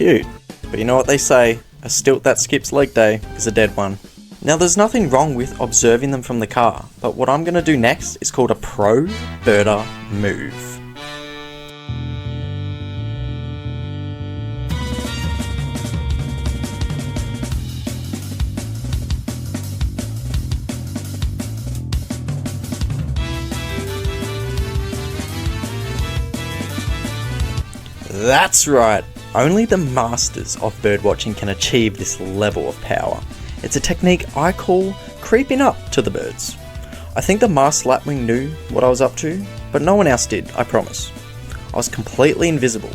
Cute. But you know what they say, a stilt that skips leg day is a dead one. Now there's nothing wrong with observing them from the car, but what I'm going to do next is called a pro birder move. That's right, only the masters of birdwatching can achieve this level of power. It's a technique I call creeping up to the birds. I think the masked lapwing knew what I was up to, but no one else did, I promise. I was completely invisible,